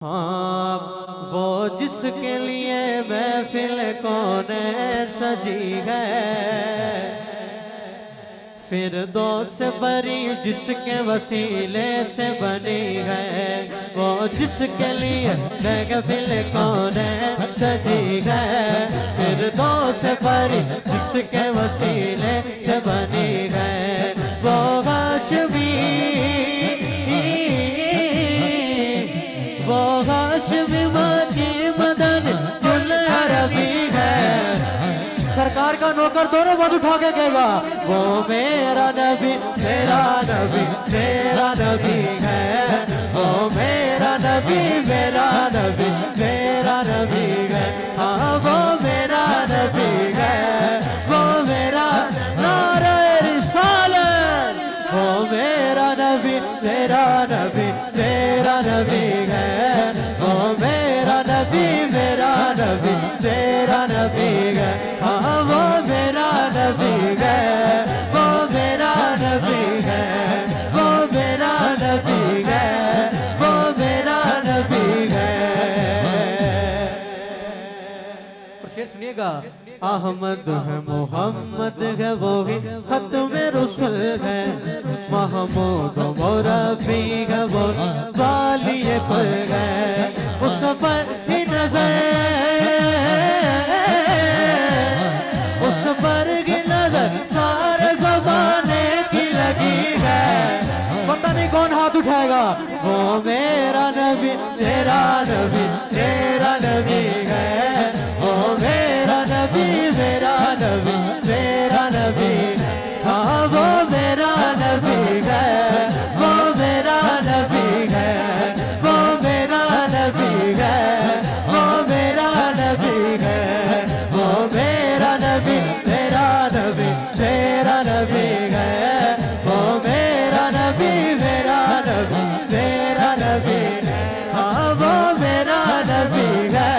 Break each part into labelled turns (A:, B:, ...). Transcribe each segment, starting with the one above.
A: हाँ वो जिसके लिए महफिल कौन सजी है, फिर दोस्त बरी जिसके वसीले से बनी है। वो जिसके लिए महफिल कौन सजी है, फिर दोस्त बरी जिसके वसीले से बनी है। वो हाशमी वो हाशमी की मदन जुल अरबी है। सरकार का नौकर दोनों बाजू उठा के कहेगा वो मेरा नबी मेरा नबी मेरा नबी है। वो मेरा नबी मेरा नबी मेरा नबी है। हाँ वो मेरा नबी है, वो मेरा नारे रिसालत। वो मेरा नबी मेरा नबी मेरा नबी है। वो मेरा नबी मेरा नबी मेरा नबी है। हाँ वो मेरा नबी है, वो मेरा नबी है, वो मेरा नबी है, वो मेरा नबी है। और शेर सुनिएगा, अहमद है मोहम्मद है वो ही खत्म रुsul है। महमूद मोरबी है वो वाली कुल है। उस पर ही नजर उस पर की नजर सारे ज़माने की लगी है। पता नहीं कौन हाथ उठाएगा। वो मेरा नबी तेरा नबी तेरा नबी है। वो मेरा नबी मेरा नबी मेरा नबी। हाँ वो मेरा नबी है, वो मेरा नबी है, वो मेरा नबी है, वो मेरा नबी है। वो मेरा नबी मेरा नबी मेरा नबी है। वो मेरा नबी मेरा नबी मेरा नबी है। हाँ वो मेरा नबी है,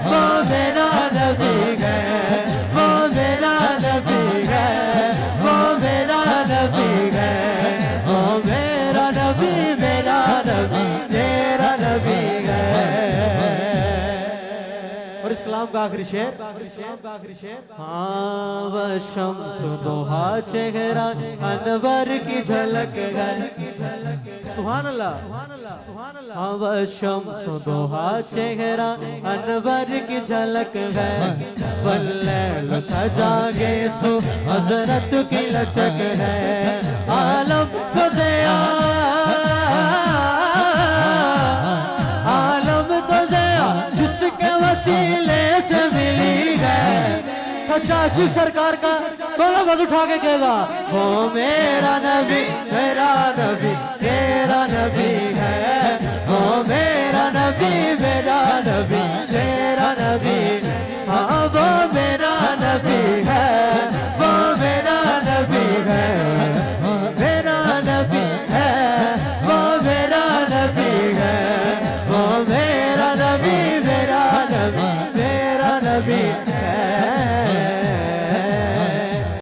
A: वो मेरा नबी है, वो मेरा नबी है, वो मेरा नबी है। वो मेरा नबी मेरा नबी मेरा नबी है। और इस कलाम का आखिरी शेर हाँ वह शम्स दोहा चेहरा अनवर की झलक है। सुभान अल्लाह। हाँ वह शम्स दोहा चेहरा अनवर की झलक है। वल्लैल सजागे सो हजरत की लचक है। आलम को ज़िया आलम को ज़िया जिसके वसीले से मिली है। सच्चा आशिक सरकार का दोनों हाथ उठा के कहेगा वो मेरा नबी मेरा नबी मेरा नबी है। वो मेरा नबी मेरा नबी मेरा नबी। हाँ वो